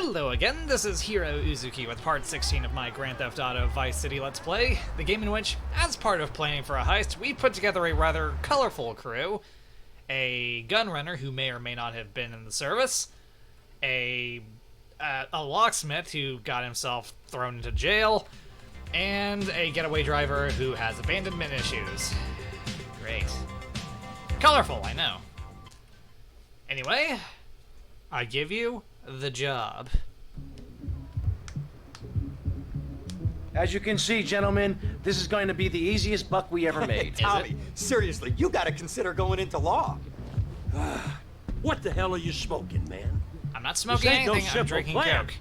Hello again, this is Heero Uzuki with part 16 of my Grand Theft Auto Vice City Let's Play, the game in which, as part of planning for a heist, we put together a rather colorful crew. A gun runner who may or may not have been in the service, a locksmith who got himself thrown into jail, and a getaway driver who has abandonment issues. Great. Colorful, I know. Anyway, I give you the job. As you can see, gentlemen, this is going to be the easiest buck we ever made. Tommy, seriously, you gotta consider going into law. What the hell are you smoking, man? I'm not smoking anything, I'm drinking Coke.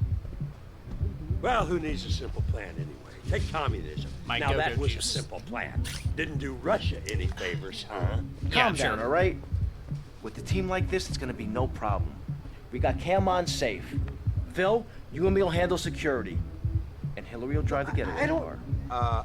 Well, who needs a simple plan anyway? Take communism. My now go-go that was juice. a simple plan. Didn't do Russia any favors, huh? Calm sure. down, all right? With a team like this, it's going to be no problem. We got Cam on safe. Phil, you and me will handle security. And Hillary will drive the getaway car.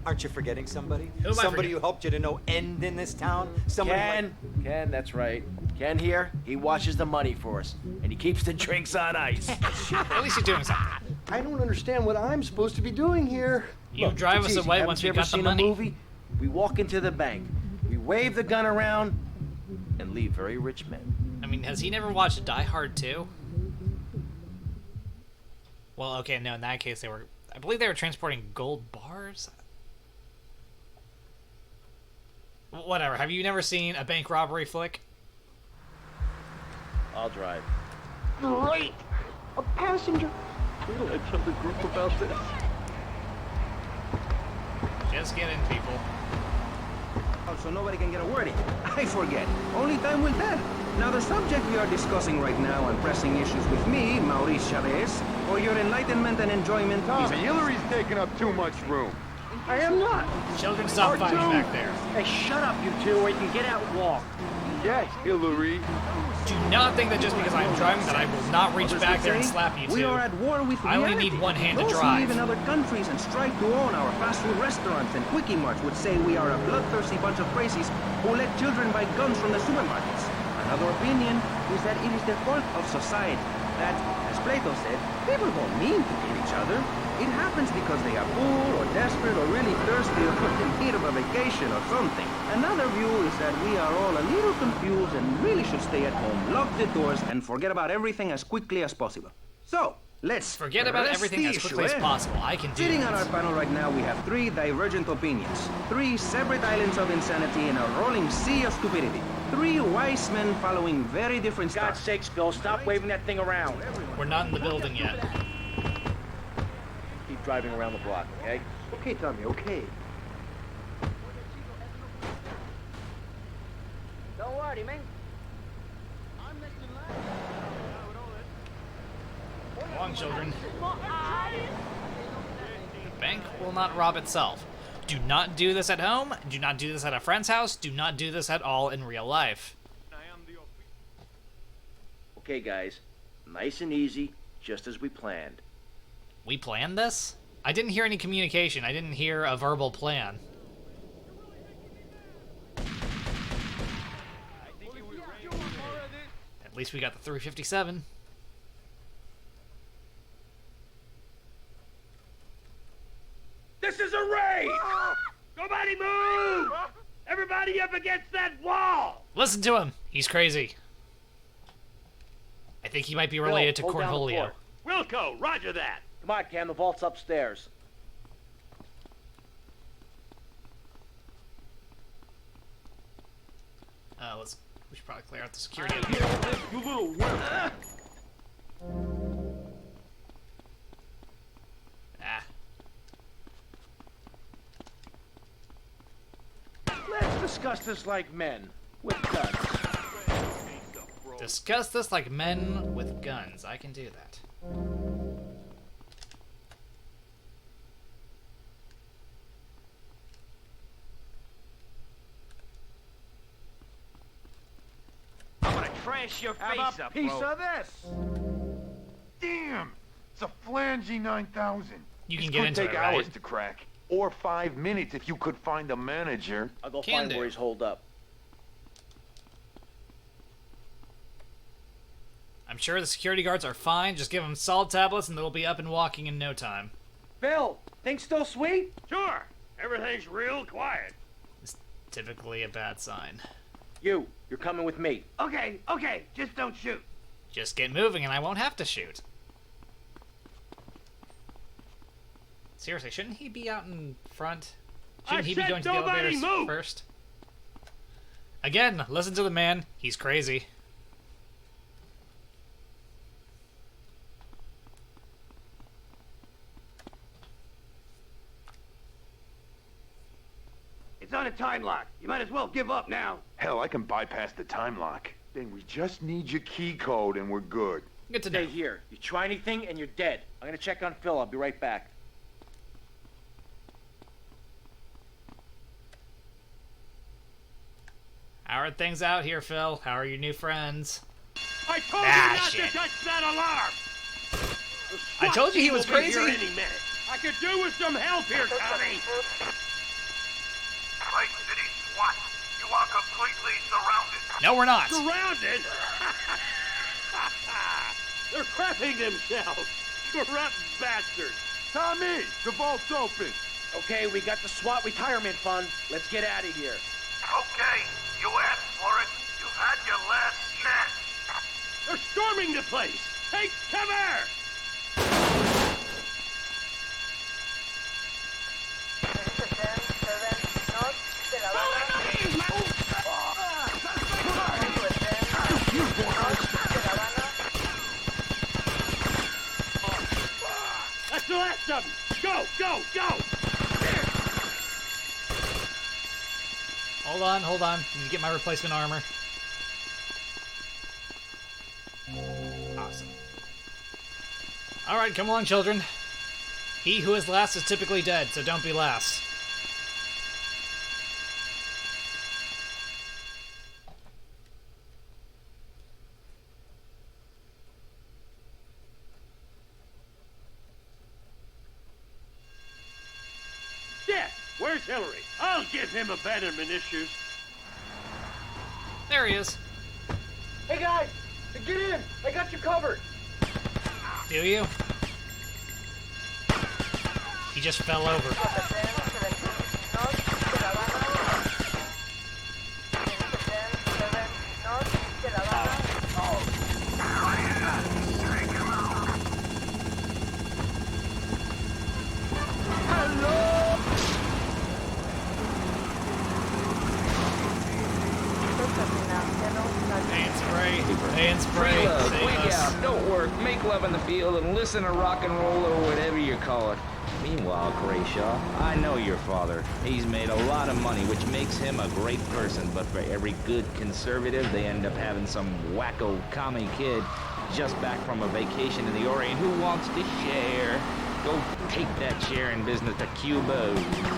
Aren't you forgetting somebody? Who am I Somebody forgetting? who helped you to no end in this town? Somebody Ken, that's right. Ken here, he washes the money for us. And he keeps the drinks on ice. At least you're doing something. I don't understand what I'm supposed to be doing here. You Look, drive it's us easy. away Haven't once you we ever got the seen money. A movie? We walk into the bank, we wave the gun around, and leave very rich men. I mean, has he never watched Die Hard 2? Well, okay, no, in that case I believe they were transporting gold bars? Whatever, have you never seen a bank robbery flick? I'll drive. Great! A passenger! We'll tell the group about this. Just get in, people. So nobody can get a word in. I forget. Only time will tell. Now, the subject we are discussing right now and pressing issues with me, Maurice Chavez, for your enlightenment and enjoyment is... Hillary's taking up too much room. I am not! Children, stop fighting back there. Hey, shut up, you two, or you can get out and walk. Yes, Hillary. Do not think that just because I'm driving that I will not reach back there and slap you We two. are at war with I only reality. need one hand to Those drive. who live in other countries and strive to own our fast food restaurants and quickie marts would say we are a bloodthirsty bunch of crazies who let children buy guns from the supermarkets. Another opinion is that it is the fault of society. That, as Plato said, people don't mean to kill each other. It happens because they are poor or desperate or really thirsty or in need of a vacation or something. Another view is that we are all a little confused and really should stay at home, lock the doors, and forget about everything as quickly as possible. So, let's Forget about press everything the as quickly issue, as possible. I can do Sitting on our this. panel right now, we have three divergent opinions. Three separate islands of insanity in a rolling sea of stupidity. Three wise men following very different God's stars. sakes, Bill, stop waving that thing around. We're not in the building yet. Keep driving around the block, okay? Okay, Tommy, okay. Don't worry, man. Come on, children. The bank will not rob itself. Do not do this at home. Do not do this at a friend's house. Do not do this at all in real life. Okay, guys. Nice and easy, just as we planned. We planned this? I didn't hear any communication. I didn't hear a verbal plan. At least we got the 357. This is a raid! Nobody move! Everybody up against that wall! Listen to him. He's crazy. I think he might be related to Bill, hold down the Cornholio. fort. Wilco, roger that. Come on, Cam, the vault's upstairs. We should probably clear out the security up here. You little wimp. Ah. Let's discuss this like men, with guns. Discuss this like men with guns. I can do that. I'm gonna trash your face up, Piece bro. of this! Damn! It's a flangy 9000. You can This get could into take it, hours right? to crack. Or 5 minutes if you could find a manager. I'll go Can find do. where he's holed up. I'm sure the security guards are fine. Just give them salt tablets and they'll be up and walking in no time. Phil, things still sweet? Sure. Everything's real quiet. It's typically a bad sign. You're coming with me. Okay, just don't shoot. Just get moving and I won't have to shoot. Seriously, shouldn't he be out in front? Shouldn't he be going to the elevators first? Again, listen to the man. He's crazy. It's on a time lock. You might as well give up now. Hell, I can bypass the time lock. Then we just need your key code and we're good. Good to know. Stay here. You try anything and you're dead. I'm gonna check on Phil. I'll be right back. How are things out here, Phil? How are your new friends? I told you not to touch that alarm! I told you he was We'll be crazy. here any minute. I could do with some help here, Tommy. Vice City SWAT, you are completely surrounded. No, we're not. Surrounded? They're crapping themselves. Corrupt bastards. Tommy, the vault's open. Okay, we got the SWAT retirement fund. Let's get out of here. Okay, you asked for it. You've had your last chance. They're storming the place. Take cover! That's the last of them. Go, go, go! Hold on. Need to get my replacement armor. Awesome. Alright, come along, children. He who is last is typically dead, so don't be last. Shit! Where's Hillary? I'll give him abandonment issues. There he is. Hey guys, get in. I got you covered. Do you? He just fell over. Paint spray. Wake out, don't work, make love in the field, and listen to rock and roll or whatever you call it. Meanwhile, Grayshaw, I know your father. He's made a lot of money, which makes him a great person, but for every good conservative, they end up having some wacko commie kid just back from a vacation in the Orient who wants to share. Go take that sharing business to Cuba,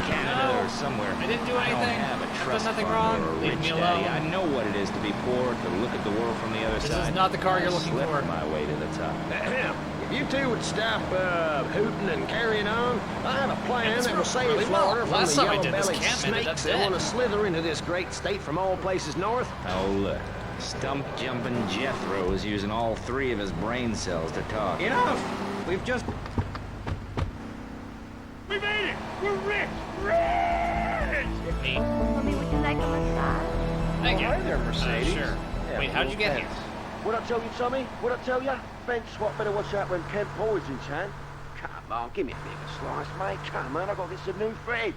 Canada, or somewhere. I didn't do anything. I don't have a I've trust done nothing fund wrong. or a Leave rich me daddy. alone. I know what it is to be poor, to look at the world from the other side. This is not the car you're looking I for. slipped my way to the top. Ahem. If you two would stop hooting and carrying on, I have a plan It's that will save really well. Florida from Last the time I did this, yellow-bellied Camp ended up snakes that dead. want to slither into this great state from all places north. Oh, look. Stump-jumping Jethro is using all 3 of his brain cells to talk. Enough! We've just... We made it! We're rich! Rich! Me. Mommy, would you like a massage? Thank you. Hi there, Mercedes. Sure. Yeah, Wait, how'd you get here? What I tell you, Tommy? What I tell you? Ben Swat better watch out when Kent Boyd's in town. Come on, give me a bigger slice, mate. Come on, I've got to get some new friends.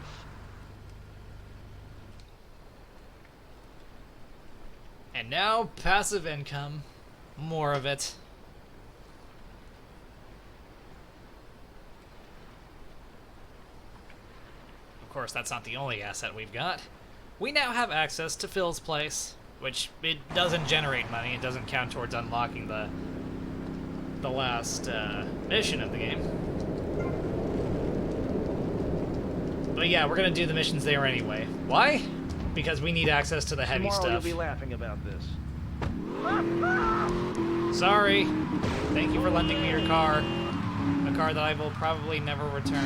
And now, passive income. More of it. Of course, that's not the only asset we've got. We now have access to Phil's place, which it doesn't generate money. It doesn't count towards unlocking the last mission of the game. But yeah, we're gonna do the missions there anyway. Why? Because we need access to the heavy Tomorrow stuff. you'll be laughing about this. Sorry. Thank you for lending me your car. A car that I will probably never return.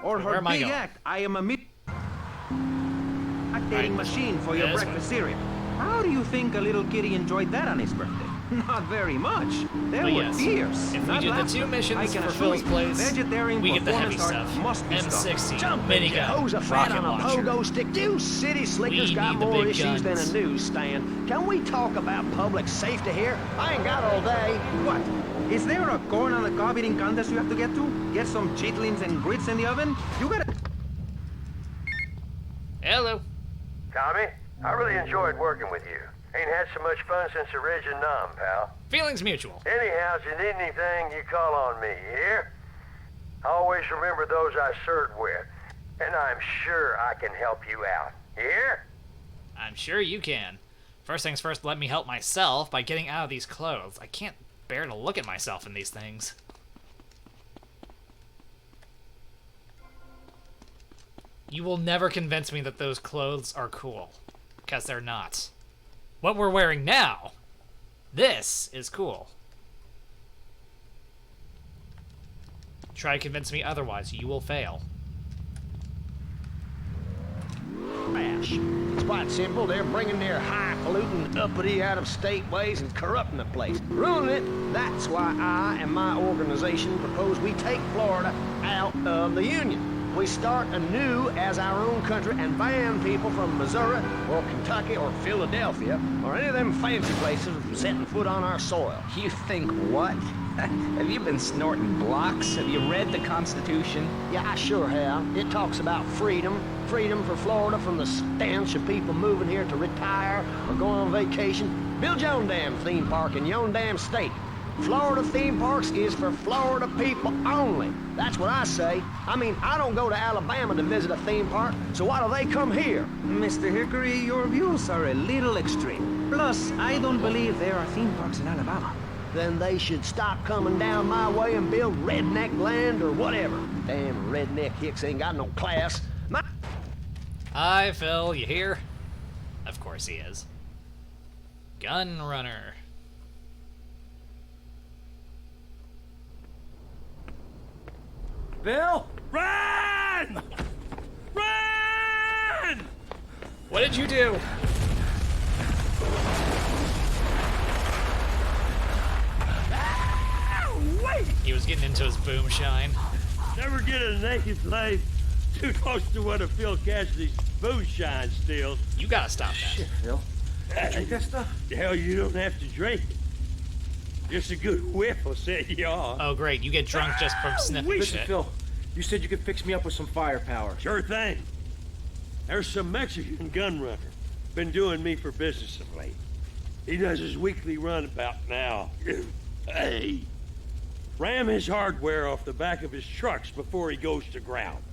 Or Where her am I big going? act. I am a activating Right. machine for your This breakfast cereal. How do you think a little kitty enjoyed that on his birthday? Not very much. There But were yes, tears. if we not do the laughter. 2 missions I can for assure Phil's you, place, vegetarian we get the heavy performance stuff. art must be stopped. M60, Jumping Joe's a minigun, fat rocket on a launcher. pogo stick. You city slickers We got need the more big issues than a guns. newsstand. Can we talk about public safety here? I ain't got all day. What? Is there a corn on the cob eating contest you have to get to? Get some chitlins and grits in the oven? You gotta... Hello. Tommy, I really enjoyed working with you. Ain't had so much fun since the Reg and Nom, pal. Feelings mutual. Anyhow, if you need anything, you call on me, you hear? Always remember those I served with, and I'm sure I can help you out. You hear? I'm sure you can. First things first, let me help myself by getting out of these clothes. I can't bear to look at myself in these things. You will never convince me that those clothes are cool, because they're not. What we're wearing now, this is cool. Try to convince me otherwise, you will fail. Trash. It's quite simple. They're bringing their highfalutin, uppity, out-of-state ways and corrupting the place. Ruining it. That's why I and my organization propose we take Florida out of the Union. We start anew as our own country and ban people from Missouri or Kentucky or Philadelphia or any of them fancy places from setting foot on our soil. You think what? Have you been snorting blocks? Have you read the Constitution? Yeah, I sure have. It talks about freedom. Freedom for Florida from the stench of people moving here to retire or go on vacation. Build your own damn theme park in your own damn state. Florida theme parks is for Florida people only. That's what I say. I mean, I don't go to Alabama to visit a theme park, so why do they come here? Mr. Hickory, your views are a little extreme. Plus, I don't believe there are theme parks in Alabama. Then they should stop coming down my way and build redneck land or whatever. Damn redneck hicks ain't got no class. Hi, Phil, you here? Of course he is. Gun runner. Bill, run! Run! What did you do? Wait! He was getting into his boomshine. Never get a naked slave too close to one of Phil Cassidy's Boomshine steals. You gotta stop that. Phil, you drink that stuff? Hell, you don't have to drink it. Just a good whiff will set you off. Oh, great. You get drunk just from sniffing Listen, shit. Phil, you said you could fix me up with some firepower. Sure thing. There's some Mexican gun runner been doing me for business of late. He does his weekly run about now. Hey, ram his hardware off the back of his trucks before he goes to ground.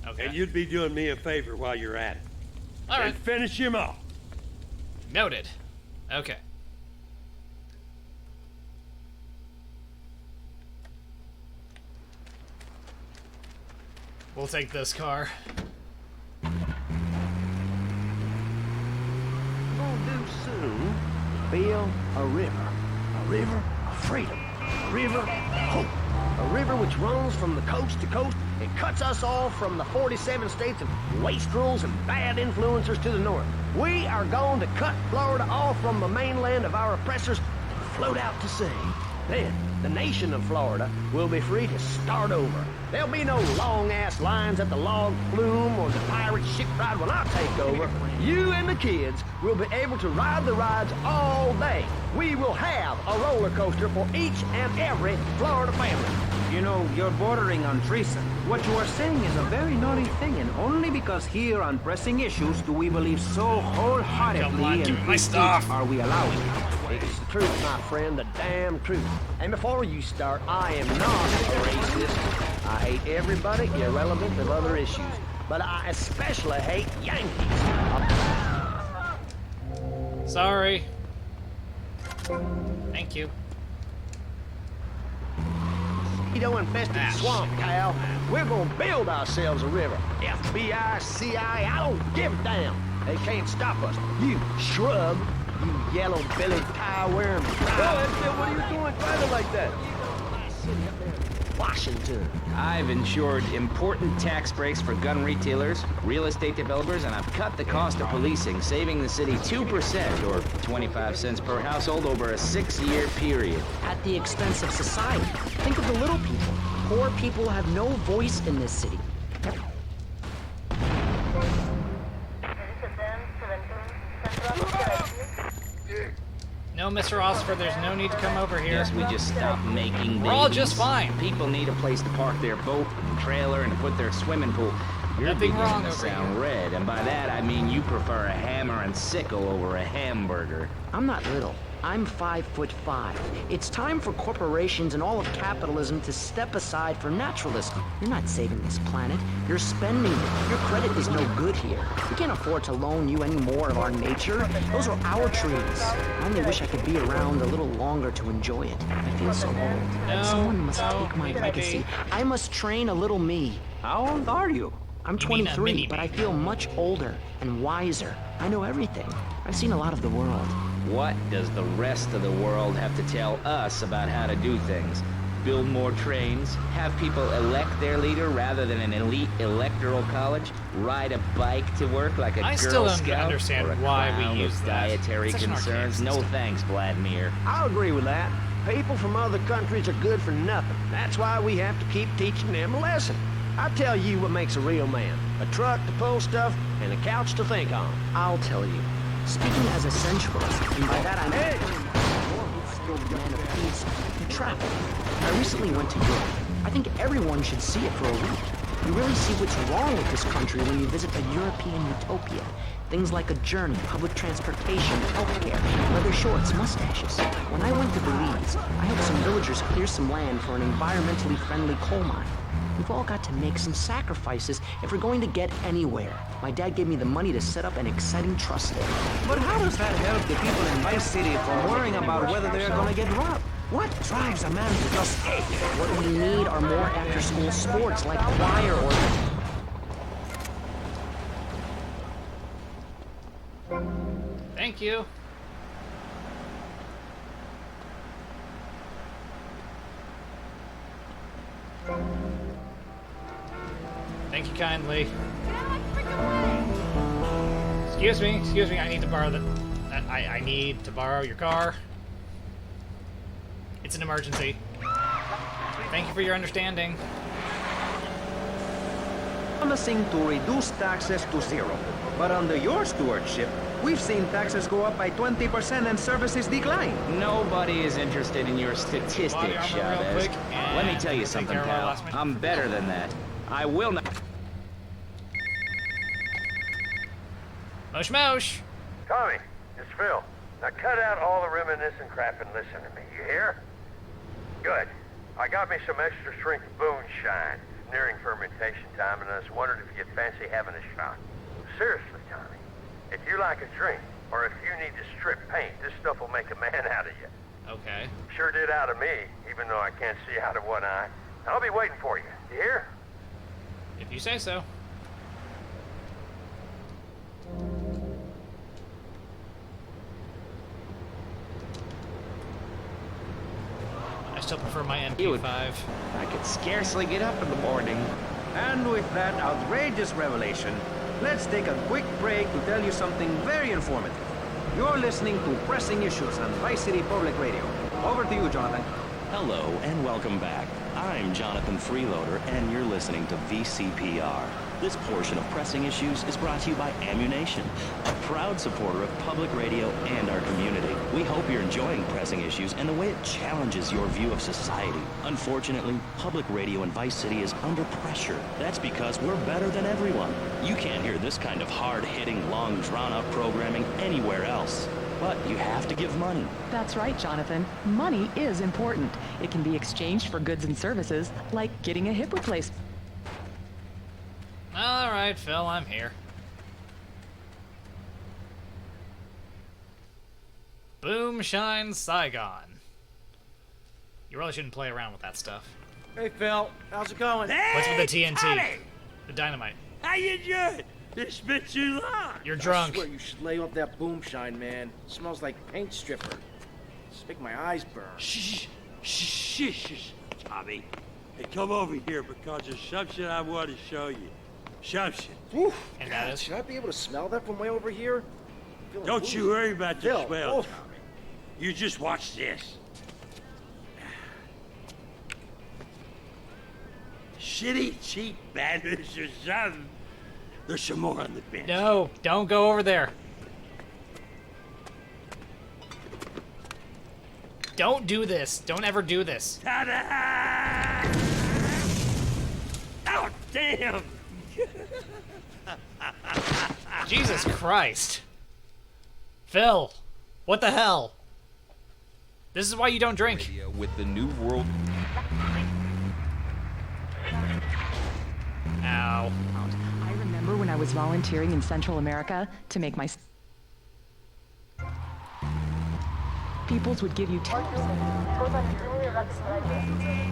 Okay. And you'd be doing me a favor while you're at it. All right. And finish him off. Noted. Okay. We'll take this car. Gonna do soon. Build a river. A river of freedom. A river of hope. A river which runs from the coast to coast and cuts us off from the 47 states of wastrels and bad influencers to the north. We are going to cut Florida off from the mainland of our oppressors and float out to sea. Then, the nation of Florida will be free to start over. There'll be no long-ass lines at the log flume or the pirate shipwright when I take over. You and the kids will be able to ride the rides all day. We will have a roller coaster for each and every Florida family. You know, you're bordering on treason. What you are saying is a very naughty thing, and only because here on pressing issues do we believe so wholeheartedly in free speech are we allowing it. It's the truth, my friend, the damn truth. And before you start, I am not a racist. I hate everybody, irrelevant of other issues. But I especially hate Yankees. Sorry. Thank you. Mosquito-infested swamp, Cal. We're gonna build ourselves a river. FBI, CIA, I don't give a damn. They can't stop us. You shrub. You yellow-bellied, tie-wearing... Phil, what are you doing driving like that? Washington. I've ensured important tax breaks for gun retailers, real estate developers, and I've cut the cost of policing, saving the city 2% or 25 cents per household over a 6-year period. At the expense of society. Think of the little people. Poor people have no voice in this city. No, Mr. Osford, there's no need to come over here. Yes, we just stop making babies. We're all just fine. People need a place to park their boat and trailer and to put their swimming pool. You're Nothing wrong beginning to over sound here. red, and by that I mean you prefer a hammer and sickle over a hamburger. I'm not little. I'm 5'5". It's time for corporations and all of capitalism to step aside for naturalism. You're not saving this planet. You're spending it. Your credit is no good here. We can't afford to loan you any more of our nature. Those are our trees. I only wish I could be around a little longer to enjoy it. I feel so old. No, Someone must no, take my maybe. legacy. I must train a little me. How old are you? I'm You mean a 23, mini-me. but I feel much older and wiser. I know everything. I've seen a lot of the world. What does the rest of the world have to tell us about how to do things? Build more trains? Have people elect their leader rather than an elite electoral college? Ride a bike to work like a I Girl still don't Scout? understand or a why we clown use with that. dietary Such an archaic concerns? No system. thanks, Vladimir. I'll agree with that. People from other countries are good for nothing. That's why we have to keep teaching them a lesson. I tell you what makes a real man. A truck to pull stuff and a couch to think on. I'll tell you. Speaking as a sensualist, and by that I mean a more skilled man of peace and travel. I recently went to Europe. I think everyone should see it for a week. You really see what's wrong with this country when you visit a European utopia. Things like a journey, public transportation, healthcare, leather shorts, mustaches. When I went to Belize, I helped some villagers clear some land for an environmentally friendly coal mine. We've all got to make some sacrifices if we're going to get anywhere. My dad gave me the money to set up an exciting trust there. But how does that help the people in Vice City from worrying about whether they're gonna get robbed? What drives a man to just hate? What we need are more after-school sports like choir or... Thank you. Thank you kindly. Excuse me, I need to borrow I need to borrow your car. It's an emergency. Thank you for your understanding. Promising to reduce taxes to zero. But under your stewardship, we've seen taxes go up by 20% and services decline. Nobody is interested in your statistics, Body armor real Chavez. quick, Let me and tell you take something, care of our pal. last mission. I'm better than that. I will not... Mosh mosh! Tommy, it's Phil. Now cut out all the reminiscing crap and listen to me, you hear? Good. I got me some extra strength Boomshine, nearing fermentation time, and I was wondering if you'd fancy having a shot. Seriously, Tommy, if you like a drink, or if you need to strip paint, this stuff will make a man out of you. Okay. Sure did out of me, even though I can't see out of one eye. I'll be waiting for you. You hear? If you say so. I still prefer my MP5. I could scarcely get up in the morning. And with that outrageous revelation, let's take a quick break to tell you something very informative. You're listening to Pressing Issues on Vice City Public Radio. Over to you, Jonathan. Hello and welcome back. I'm Jonathan Freeloader and you're listening to VCPR. This portion of Pressing Issues is brought to you by Ammunition, a proud supporter of public radio and our community. We hope you're enjoying Pressing Issues and the way it challenges your view of society. Unfortunately, public radio in Vice City is under pressure. That's because we're better than everyone. You can't hear this kind of hard-hitting, long, drawn-out programming anywhere else. But you have to give money. That's right, Jonathan. Money is important. It can be exchanged for goods and services, like getting a hip replacement. Alright, Phil, I'm here. Boomshine Saigon. You really shouldn't play around with that stuff. Hey, Phil. How's it going? What's with the TNT? Tommy! The dynamite. How you doing? It's been too long. You're I drunk. swear you should lay off that Boomshine, man. It smells like paint stripper. Just make my eyes burn. Shh, shh, shh, shh, Tommy. Hey, come over here because there's something I want to show you. Something. Whew. And that is? Should I be able to smell that from way over here? Don't you worry about the Phil, smell, oh. Tommy. You just watch this. Shitty, cheap bandits or something. There's some more on the bench. No, don't go over there. Don't do this. Don't ever do this. Ta-da! Oh, damn! Jesus Christ. Phil, what the hell? This is why you don't drink. With the New World. Ow. I remember when I was volunteering in Central America to make my... Peoples would give you tips.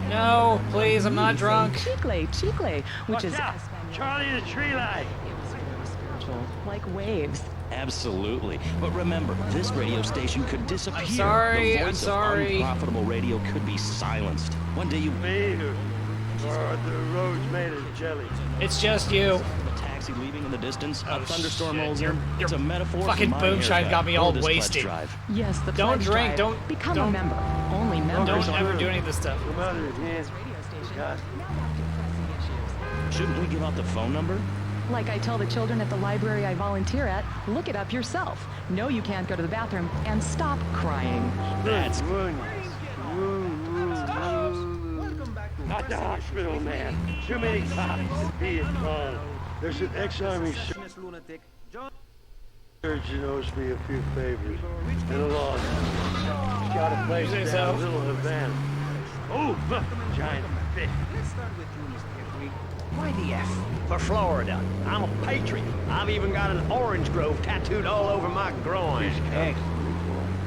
No, please, I'm not drunk. Chicle, which is out. Charlie the tree light. It was very spiritual, like waves. Absolutely. But remember, this radio station could disappear. sorry, The I'm voice sorry. of unprofitable radio could be silenced. One day you... Me, or the road's made of jelly. It's just you. The taxi leaving in the distance, Oh, a thunderstorm shit. rolls in. It's a metaphor Fucking for my Boomshine haircut got me or all this pledge wasted. drive. Yes, the Don't pledge drink, drive. don't- Become don't- a member. Only members Don't ever do any of this stuff. Come out of here. radio station. God. Now back to pressing issues. Shouldn't we give out the phone number? Like I tell the children at the library I volunteer at, look it up yourself. No, you can't go to the bathroom, and stop crying. That's... Not the hospital, man. Too many cops to be at home. There's an ex-army surgeon owes me a few favors. And a law. He's got a place You say down so? Little Havana. Oh, look, giant fish. Why the F? For Florida. I'm a patriot. I've even got an orange grove tattooed all over my groin. Excellent.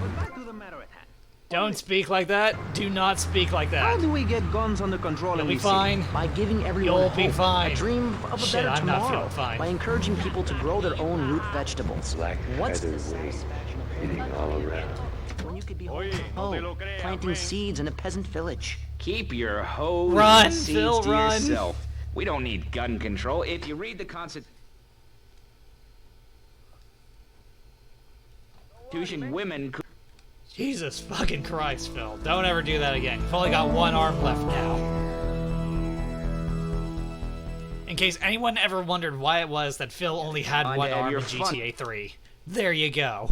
But back to the matter at hand. Don't speak like that. Do not speak like How that. do we get guns under control You'll in be this city? fine. By giving everyone You'll hope, be fine. a dream of a Shit, better I'm not tomorrow. feeling fine. By encouraging people to grow their own root vegetables. What's the satisfaction of Eating all around. when you could be planting seeds in a peasant village? Keep your hose Run, and seeds Phil, to run. yourself. We don't need gun control. If you read the Constitution, women could... Jesus fucking Christ, Phil. Don't ever do that again. You've only got one arm left now. In case anyone ever wondered why it was that Phil only had On one to have arm your in fun. GTA 3. There you go.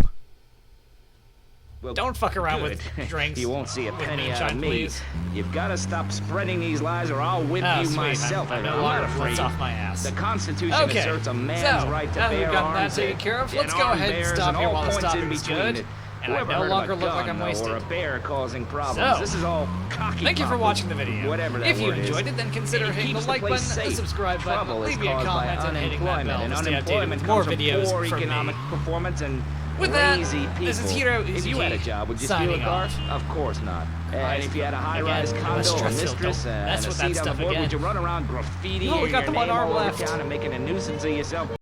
Well, Don't fuck around good. with drinks. You won't see a with penny out of moonshine, me. please. You've got to stop spreading these lies or I'll whip Oh, you sweet. myself. I'm no not longer afraid. flips off my ass. The Constitution Okay, asserts a man's so, right to now that we've bear gotten that arms taken care of, let's go armed ahead and bears stop here all while the points in stopping's between good. it. And I Whoever no heard of longer a look like gun, I'm though, wasted. or a bear causing problems. So, This is all cocky Thank you for pop, watching the video. Whatever that If you word is. enjoyed it, then consider It hitting the keeps like place button, the safe. subscribe button, Trouble is leave me a caused by comment, and hitting that bell unemployment, to and stay updated unemployment with more comes from videos poor from economic me. performance and With that, lazy people. this is Heero If you had a Uzuki, job, would you steal a signing car? off. Of course not. And if you had a high-rise Again, condo, a stress-filled, mistress, don't and mess a with that seat on the stuff board, again. would you run around graffitiing No, we got your the one name arm all over left. town and making a nuisance of yourself?